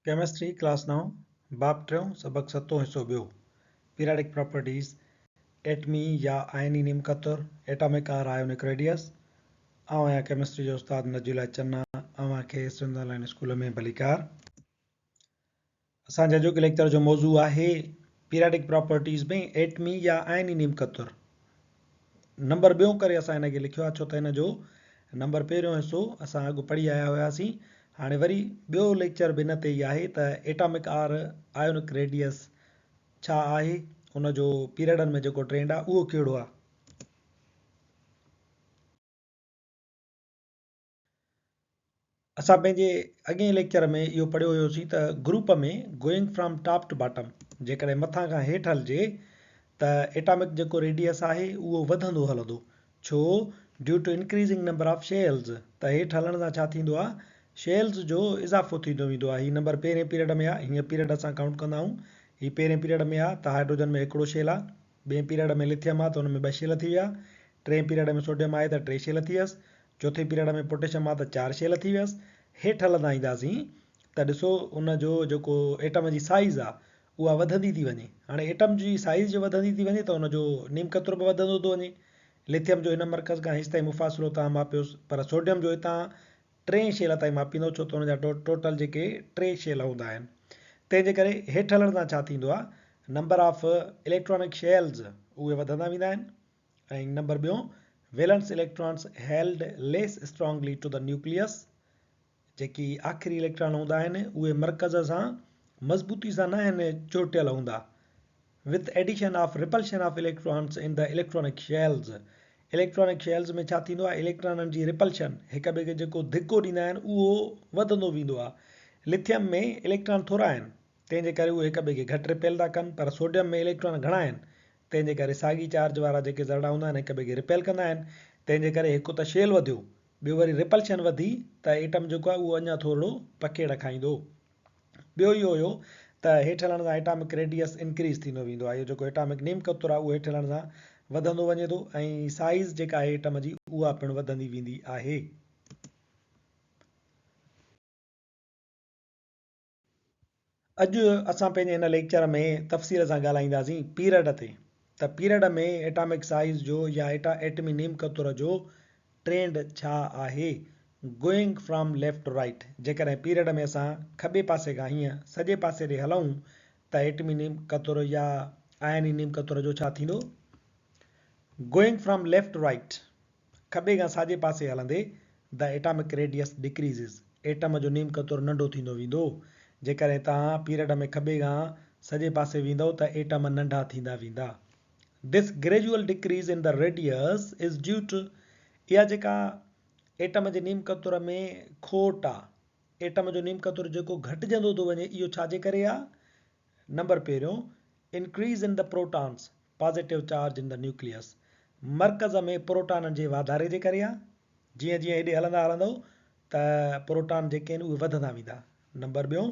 Chemistry class 9 बाब 3 सबक 7 हिस्सो ॿियो पीरियडिक प्रॉपर्टीज़ एटमी या आयनी निमकतुर एटॉमिक आर आयोनिक रेडियस। आहियां केमिस्ट्री जो उस्ताद नजूला चन्ना खे सिंध स्कूल में भलीकार। असांजे अॼोके लेक्चर जो मौज़ू आहे पीरियडिक प्रॉपर्टीज़ में एटमी या आयनी निमकतुर। नंबर ॿियों करे असां हिनखे लिखियो आहे छो त हिन जो नंबर पहिरियों हिस्सो असां अॻु पढ़ी आया हुआसीं। हाणे वरी ॿियो लेक्चर बि हिन ते ई आहे त एटॉमिक आर आयोनिक रेडियस छा आहे, उन जो पीरियडनि में जेको ट्रेंड आहे उहो कहिड़ो आहे। असां पंहिंजे अॻे लेक्चर में इहो पढ़ियो हुयोसीं त ग्रुप में going from top to bottom जेकॾहिं मथां खां हेठि हलिजे त एटॉमिक जेको रेडियस आहे उहो वधंदो हलंदो। छो? Due to increasing number of shells. त हेठि हलण सां छा थींदो आहे, शेल्स जो इज़ाफ़ो थींदो वेंदो आहे। हीअ नंबर पहिरें पीरियड में आहे, हीअं पीरियड असां काउंट कंदा आहियूं। हीअ पहिरें पीरियड में आहे त हाइड्रोजन में हिकिड़ो शेल आहे, ॿिएं पीरियड में लिथियम आहे त हुन में 2 शेल थी विया, टें पीरियड में सोडियम आहे त 3 शेल थी वियसि, चौथे पीरियड में पोटेशियम आहे त 4 शेल थी वियसि। हेठि हलंदा ईंदासीं त ॾिसो उन जो जेको एटम जी साइज़ आहे उहा वधंदी थी वञे। हाणे एटम जी साइज़ जो वधंदी थी वञे त हुनजो निमकतुर बि वधंदो थो वञे। लिथियम जो हिन मर्कज़ खां हेसि ताईं मुफ़ासिलो तव्हां मापियोसि, पर सोडियम जो हितां 3 शेल ताईं मापींदो, छो त हुनजा टोटल जेके 3 शेल हूंदा आहिनि। तंहिंजे करे हेठि हलण सां छा थींदो आहे, नंबर ऑफ इलेक्ट्रॉनिक शेल्स उहे वधंदा वेंदा आहिनि। ऐं नंबर ॿियों, valence electrons held less strongly to the nucleus. जेकी आख़िरी इलेक्ट्रॉन हूंदा आहिनि उहे मर्कज़ सां मज़बूती सां न आहिनि चोटियल हूंदा। With addition of repulsion of electrons in the electronic shells. Electronic shells में छा थींदो आहे, इलेक्ट्रॉननि जी रिपल्शन हिक ॿिए खे जेको धिको ॾींदा आहिनि उहो वधंदो वेंदो आहे। लिथियम में इलेक्ट्रॉन थोरा आहिनि, तंहिंजे करे उहे हिक ॿिए खे घटि रिपेल था कनि, पर सोडियम में इलेक्ट्रॉन घणा आहिनि, तंहिंजे करे साॻी चार्ज वारा जेके ज़रड़ा हूंदा आहिनि हिक ॿिए खे रिपेल कंदा आहिनि। तंहिंजे करे हिकु त शेल वधियो, ॿियो वरी रिपल्शन वधी त एटम जेको आहे उहो अञा थोरो पकेड़ खाईंदो। ॿियो इहो हुयो त हेठि हलण सां एटॉमिक रेडियस इंक्रीज़ थींदो वेंदो आहे। इहो जेको एटॉमिक निमकतुर आहे उहो हेठि हलण सां वधंदो वञे थो ऐं साइज़ जेका आहे एटम जी उहा पिणु वधंदी वेंदी आहे। अॼु असां पंहिंजे हिन लेक्चर में तफ़सील सां ॻाल्हाईंदासीं पीरियड ते। त पीरियड में एटॉमिक साइज़ जो या एटमी निमकतुर जो ट्रेंड छा आहे, going from left to right. जेकॾहिं पीरियड में असां खॿे पासे खां हीअं सॼे पासे ॾे हलूं त एटमी निमकतुर या आयनी निमकतुर जो छा थींदो, going from left to right, खॿे खां साॼे पासे हलंदे the atomic radius decreases, atom जो निमकतुर नंढो थींदो वेंदो। जेकॾहिं तव्हां पीरियड में खॿे खां सॼे पासे वेंदव त एटम नंढा थींदा वेंदा। This gradual decrease in the radius is due to, इहा जेका एटम जे निमकतुर में खोट आहे, एटम जो निमकतुर जेको घटिजंदो थो वञे, इहो छाजे करे आहे। नंबर पहिरियों, increase in the protons positive charge in the nucleus, मर्कज़ में प्रोटॉननि जे वाधारे जे करे आहे। जीअं जीअं हेॾे हलंदा हलंदव त प्रोटॉन जेके आहिनि उहे वधंदा वेंदा। नंबर ॿियों,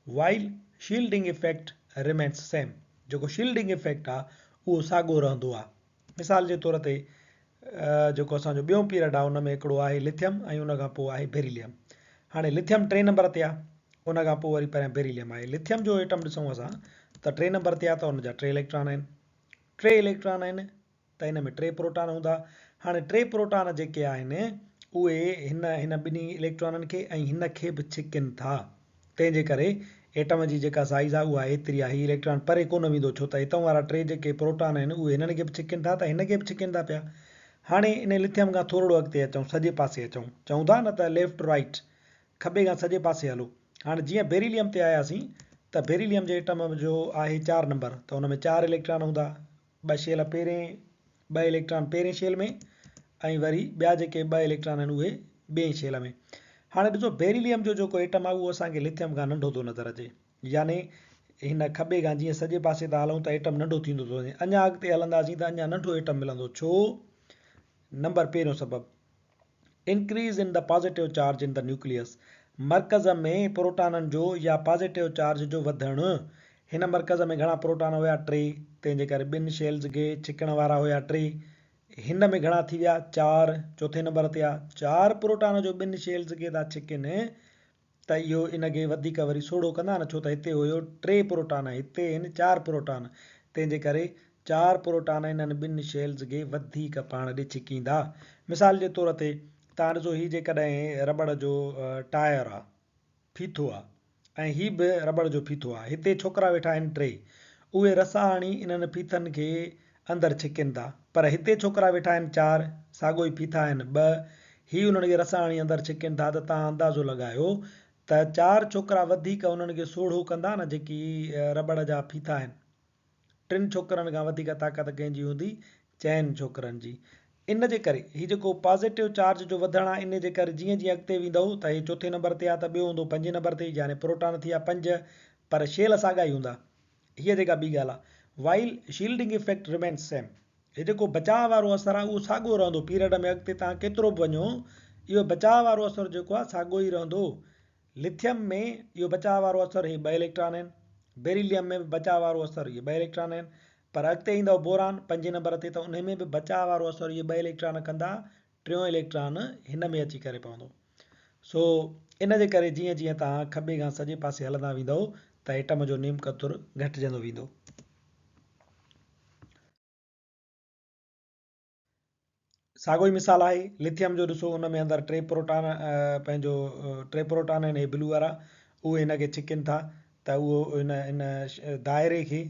while shielding effect remains same, जेको शील्डिंग इफेक्ट आहे उहो साॻियो रहंदो आहे। मिसाल जे तौर ते जेको असांजो ॿियों पीरियड आहे उन में हिकिड़ो आहे लिथियम ऐं उन खां पोइ आहे बेरिलियम। हाणे लिथियम 3 नंबर ते आहे, उन खां पोइ वरी पहिरियों बेरिलियम आहे। लिथियम जो एटम ॾिसूं असां त 3 नंबर ते आहे त हुनजा 3 इलेक्ट्रॉन आहिनि, 3 इलेक्ट्रॉन आहिनि त हिन में 3 प्रोटॉन हूंदा। हाणे 3 प्रोटॉन जेके आहिनि उहे हिन ॿिन्ही इलेक्ट्रॉननि खे ऐं हिन खे बि छिकनि था। तंहिंजे करे एटम जी जेका साइज़ आहे उहा एतिरी आहे। हीअ इलेक्ट्रॉन परे कोन वेंदो, छो त हितां वारा 3 जेके प्रोटॉन आहिनि उहे हिननि खे बि छिकनि था त हिन खे बि छिकनि था पिया। हाणे इन लिथियम खां थोरो अॻिते अचूं, सॼे पासे अचूं, चऊं था न त लेफ्ट राइट, खॿे खां सॼे पासे हलो। हाणे जीअं बेरिलियम ते आयासीं त बेरिलियम जे एटम जो आहे 4 नंबर, त हुन में 4 इलेक्ट्रॉन हूंदा, 2 शेल पहिरें, 2 इलेक्ट्रॉन पहिरें शेल में ऐं वरी ॿिया जेके 2 इलेक्ट्रॉन आहिनि उहे ॿिएं शेल में। हाणे ॾिसो बेरिलियम जो जेको एटम आहे उहो असांखे लिथियम खां नंढो थो नज़र अचे, यानी हिन खॿे खां जीअं सॼे पासे था हलूं त एटम नंढो थींदो थो वञे। अञा अॻिते हलंदासीं त अञा नंढो एटम मिलंदो। छो? नंबर पहिरियों सबबु, increase in the positive charge in the nucleus, मर्कज़ में प्रोटॉननि जो या पॉजिटिव चार्ज जो वधणु। हिन मर्कज़ में घणा प्रोटॉन हुया, 3, तंहिंजे करे 2 शेल्स खे छिकण वारा हुया 3, हिन में घणा थी विया 4, चौथे नंबर ते आहे 4 प्रोटॉन जो 2 शेल्स खे था छिकनि त इहो इनखे वधीक वरी सोढ़ो कंदा न, छो त हिते हुयो 3 प्रोटॉन, हिते आहिनि 4 प्रोटॉन, तंहिंजे करे 4 प्रोटॉन इन्हनि ॿिनि शेल्स खे वधीक पाण ॾे छिकींदा। मिसाल जे तौर ते तव्हां ॾिसो, हीउ जेकॾहिं रबड़ जो टायर आहे, फीथो आहे, ऐं हीउ बि रबड़ जो फीथो आहे, हिते छोकिरा वेठा आहिनि 3, उहे रसा हणी इन्हनि फीथनि खे अंदरि छिकनि था, पर हिते छोकिरा वेठा आहिनि 4, साॻियो ई फीथा आहिनि 2, हीउ उन्हनि खे रसा हणी अंदरि छिकनि था, त तव्हां अंदाज़ो लॻायो त 4 छोकिरा वधीक उन्हनि खे सोढ़ो कंदा न, जेकी रबड़ जा फीथा आहिनि। 3 छोकिरनि खां वधीक ताक़त कंहिंजी हूंदी? 4 छोकिरनि जी। इन जे करे हीउ जेको पॉज़िटिव चार्ज जो वधणु आहे, इन जे करे जीअं जीअं अॻिते वेंदो त हीउ 4थे नंबर ते आहे, त ॿियो हूंदो 5 नंबर ते, यानी प्रोटॉन थी विया 5, पर शेल साॻा ई हूंदा। हीअ जेका ॿी ॻाल्हि आहे, while shielding effect remains same, हीउ जेको बचाव वारो असरु आहे उहो साॻियो रहंदो पीरियड में, अॻिते तव्हां केतिरो बि वञो, इहो बचाव वारो असरु जेको आहे साॻियो ई रहंदो। लिथियम में इहो बचाव वारो असरु, हे 2 इलेक्ट्रॉन आहिनि, बेरिलियम में बि बचाव वारो असरु, इहे 2 इलेक्ट्रॉन आहिनि, पर अॻिते ईंदव बोरान 5 नंबर ते, त उन में बि बचाव वारो असरु इहे 2 इलेक्ट्रॉन कंदा, 3 इलेक्ट्रॉन हिन में अची करे पवंदो। सो इन जे करे जीअं जीअं तव्हां खॿे खां सॼे पासे हलंदा वेंदव, त एटम जो नीम कतुर घटिजंदो वेंदो। साॻियो ई मिसाल आहे लिथियम जो, ॾिसो उन में अंदरि 3 प्रोटॉन, पंहिंजो 3 प्रोटॉन आहिनि, हे ब्लू वारा, उहे हिन खे छिकनि था, त उहो इन दाइरे खे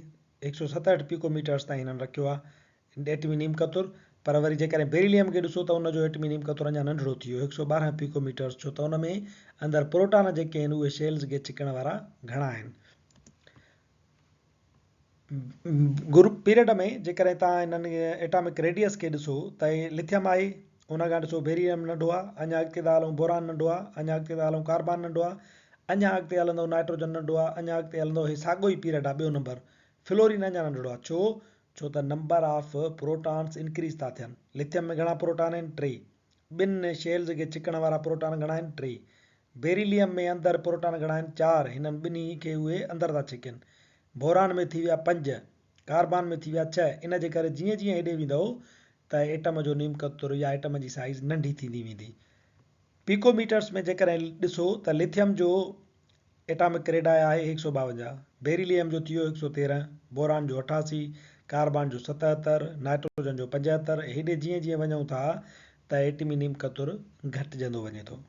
167 पिकोमीटर्स ताईं हिननि रखियो आहे एटमी नीम कतुर। पर वरी जेकॾहिं बेरिलियम खे ॾिसो त उनजो एटमी नीम कतुर अञा नंढिड़ो थी वियो, 112 पिकोमीटर्स, छो त उन में अंदरि प्रोटॉन जेके आहिनि उहे शेल्स खे छिकण वारा घणा आहिनि। ग्रुप पीरियड में जेकॾहिं तव्हां हिननि एटॉमिक रेडियस खे ॾिसो, त हे लिथियम आहे, उन खां ॾिसो बेरिलियम नंढो आहे, अञा अॻिते था हलूं बोरान नंढो आहे, अञा अॻिते था हलूं कार्बन नंढो आहे, अञा अॻिते हलंदो नाइट्रोजन नंढो आहे, अञा अॻिते हलंदो, हे साॻियो ई पीरियड आहे 2 नंबर। फ्लोरीन अञा नंढड़ो आहे, छो त नंबर ऑफ प्रोटॉन्स इंक्रीज़ था थियनि। लिथियम में घणा प्रोटॉन आहिनि? 3, ॿिनि शेल्स खे छिकण वारा प्रोटॉन घणा आहिनि? 3। बेरिलियम में अंदरि प्रोटॉन घणा आहिनि? 4, हिननि ॿिन्ही खे उहे अंदरि था छिकनि। बोरान में थी विया 5, कार्बन में थी विया 6। इन जे करे जीअं जीअं हेॾे वेंदव त एटम जो नीम कतुर या एटम जी साइज़ नंढी थींदी वेंदी। पिकोमीटर्स में जेकॾहिं ॾिसो त लिथियम जो एटॉमिक रेडाई आहे 152, बेरिलियम जो थी वियो 113, बोरान जो 88, कार्बन जो 77, नाइट्रोजन जो 75। हेॾे जीअं जीअं वञूं था त एटमी नीम कतुर घटिजंदो वञे थो।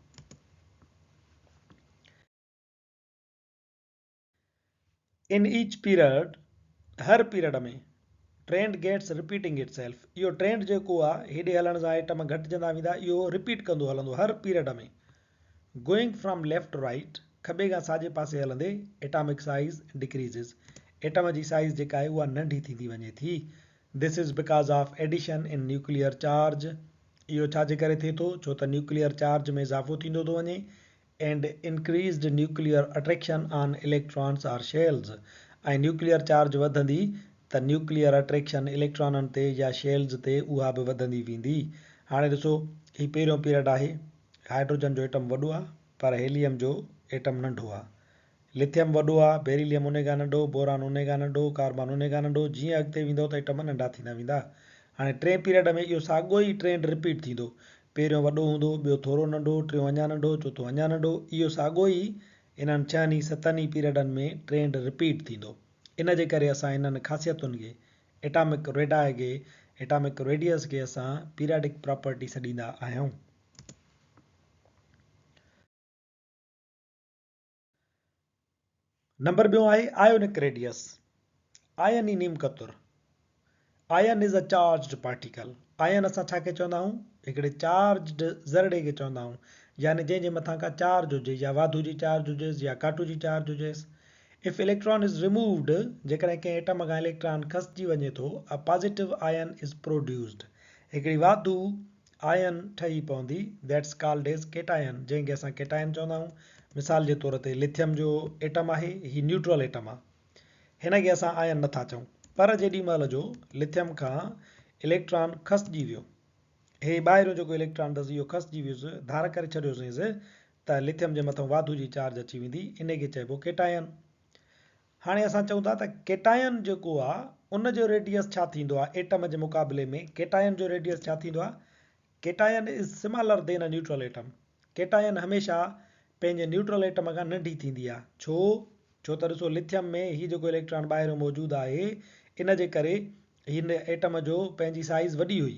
इन ईच पीरियड, हर पीरियड में trend gets repeating itself, इहो ट्रेंड जेको आहे हेॾे हलण सां एटम घटिजंदा वेंदा, इहो रिपीट कंदो हलंदो हर पीरियड में। Going from left to right, खॿे खां साॼे पासे हलंदे एटॉमिक साइज़ डिक्रीज़िस, एटम जी साइज़ जेका आहे उहा नंढी थींदी वञे थी। This is because of addition in nuclear charge, इहो छाजे करे थिए थो? छो त न्यूक्लियर चार्ज में इज़ाफ़ो थींदो थो वञे, and increased nuclear attraction on electrons or shells, ऐं न्यूक्लियर चार्ज वधंदी त न्यूक्लियर अट्रैक्शन इलेक्ट्रॉननि ते या शेल्स ते उहा बि वधंदी वेंदी। हाणे ॾिसो, हीउ पहिरियों पीरियड आहे, हाइड्रोजन जो एटम वॾो आहे पर हेलियम जो एटम नंढो आहे, लिथियम वॾो आहे, बेरिलियम उन खां नंढो, बोरान उन खां नंढो, कार्बन उन खां नंढो। जीअं अॻिते वेंदो त एटम नंढा थींदा वेंदा। हाणे 3 पीरियड में इहो साॻियो ई ट्रेंड रिपीट थींदो, पहिरियों वॾो हूंदो, ॿियो थोरो नंढो, टियों अञा नंढो, चोथों अञा नंढो, इहो साॻियो ई इन्हनि 6 7 पीरियडनि में ट्रेंड रिपीट थींदो। इन जे करे असां इन्हनि ख़ासियतुनि खे, एटॉमिक रेडाई खे, एटॉमिक रेडियस खे असां पीरियडिक प्रॉपर्टी सॾींदा आहियूं। नंबर ॿियों आहे आयोनिक रेडियस, आयनी नीम कतुर। आयन इज़ अ चार्ज्ड पार्टिकल, आयन असां छाखे चवंदा आहियूं? हिकिड़े चार्ज्ड ज़रड़े खे चवंदा आहियूं, यानी जंहिंजे मथां का चार्ज हुजे, या वाधू जी चार्ज हुजेसि या काटू जी charge हुजेसि। If electron is removed, जेकॾहिं कंहिं एटम खां इलेक्ट्रॉन खसिजी वञे थो, अ पॉजिटिव आयन इज़ प्रोड्यूस्ड, हिकिड़ी वाधू आयन ठही पवंदी, दैट्स कॉल्ड एज केटायन, जंहिंखे असां केटायन चवंदा आहियूं। मिसाल जे तौर ते लिथियम जो एटम आहे, हीउ न्यूट्रल एटम आहे, हिन खे असां आयन नथा चऊं। पर जेॾी महिल जो लिथियम खां इलेक्ट्रॉन खसिजी वियो, हे ॿाहिरियों जेको इलेक्ट्रॉन अथसि इहो खसिजी वियुसि, धार करे छॾियोसींसि, त लिथियम जे मथां वाधू जी चार्ज अची वेंदी, इन खे चइबो केटायन। हाणे असां चऊं था त केटायन जेको आहे उन जो रेडियस छा थींदो आहे एटम जे मुक़ाबले में? केटायन जो रेडियस छा थींदो आहे? Cation is similar than a neutral atom, cation हमेशह पंहिंजे न्यूट्रल एटम खां नंढी थींदी आहे। छो त ॾिसो लिथियम में हीउ जेको इलेक्ट्रॉन ॿाहिरि मौजूदु आहे इन जे करे हिन एटम जो पंहिंजी साइज़ वॾी हुई,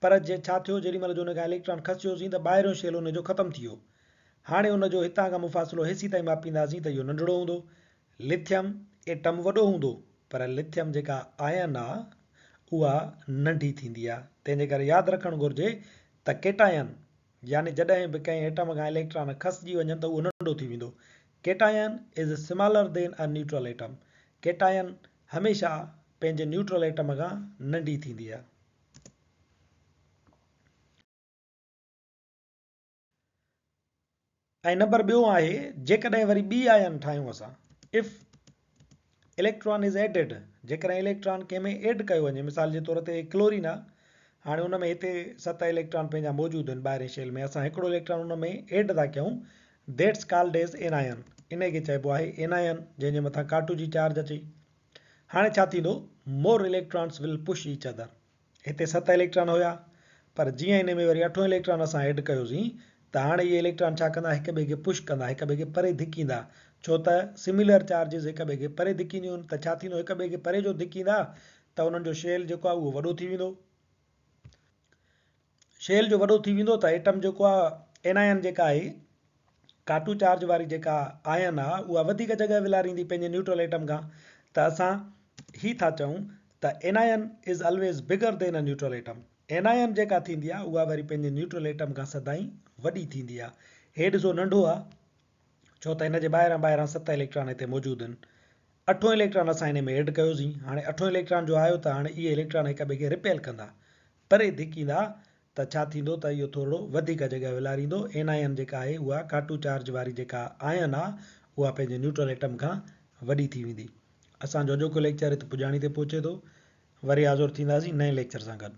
पर छा थियो जेॾी महिल जो हुनखां इलेक्ट्रॉन खसियोसीं त ॿाहिरियों शेल हुनजो ख़तमु थी वियो। हाणे हुनजो हितां खां मुफ़ासिलो हेसी ताईं मापींदासीं त इहो नंढिड़ो हूंदो। लिथियम एटम वॾो हूंदो, पर लिथियम जेका आयन आहे उहा नंढी थींदी आहे। तंहिंजे करे यादि रखणु घुरिजे त केटायन यानी जॾहिं बि कंहिं एटम खां इलेक्ट्रॉन खसिजी वञनि त उहो नंढो थी वेंदो। Cation is smaller than a neutral atom. Cation हमेशह पंहिंजे न्यूट्रल एटम खां नंढी थींदी आहे। ऐं नंबर ॿियो आहे, जेकॾहिं वरी ॿी आयन ठाहियूं असां, इफ इलेक्ट्रॉन इज़ एडेड, जेकॾहिं इलेक्ट्रॉन कंहिं में एड कयो वञे, मिसाल जे तौर ते क्लोरीन आहे, हाणे हुन में हिते 7 इलेक्ट्रॉन पंहिंजा मौजूदु आहिनि ॿाहिरें शेल में, असां हिकिड़ो इलेक्ट्रॉन हुन में एड था कयूं, दैट्स कॉल्ड एज एनायन। इन खे चइबो आहे एनायन, जंहिंजे मथां काटू जी चार्ज अचे। हाणे छा थींदो, मोर इलेक्ट्रॉन्स विल पुश ईच अदर। हिते 7 इलेक्ट्रॉन हुया, पर जीअं हिन में वरी 8 इलेक्ट्रॉन असां एड कयोसीं त हाणे इहे इलेक्ट्रॉन छा कंदा, हिक ॿिए खे पुश कंदा, हिक ॿिए खे परे धिकींदा। छो त सिमिलर चार्जिस हिक ॿिए खे परे धिकींदियूं आहिनि, त छा थींदो, हिक ॿिए खे परे जो धिकींदा त उन्हनि जो शेल जेको आहे उहो वॾो थी वेंदो। शेल जो वॾो थी वेंदो त एटम जेको आहे एनायन जेका आहे काटू चार्ज वारी जेका आयन आहे उहा वधीक जॻह विलारींदी पंहिंजे न्यूट्रल एटम खां। त असां ही था चऊं त anion is always bigger than a neutral atom. Anion जेका थींदी आहे उहा वरी पंहिंजे न्यूट्रल एटम खां सदाईं वॾी थींदी आहे। हे ॾिसो नंढो आहे, छो त हिन जे ॿाहिरां 7 इलेक्ट्रॉन हिते मौजूदु आहिनि। 8 इलेक्ट्रॉन असां हिन में एड कयोसीं, हाणे 8 इलेक्ट्रॉन जो आयो त हाणे इहे इलेक्ट्रॉन हिक ॿिए खे रिपेल कंदा, परे धिकींदा, त छा थींदो त इहो थोरो वधीक जॻह विलारींदो। एनायन जेका आहे उहा काटू चार्ज वारी जेका आयन आहे उहा पंहिंजे न्यूट्रल एटम खां वॾी थी वेंदी। असांजो अॼोको लेक्चर हिते पुॼाणी ते पहुचे थो। वरी हाज़ुर थींदासीं नए लेक्चर सां गॾु।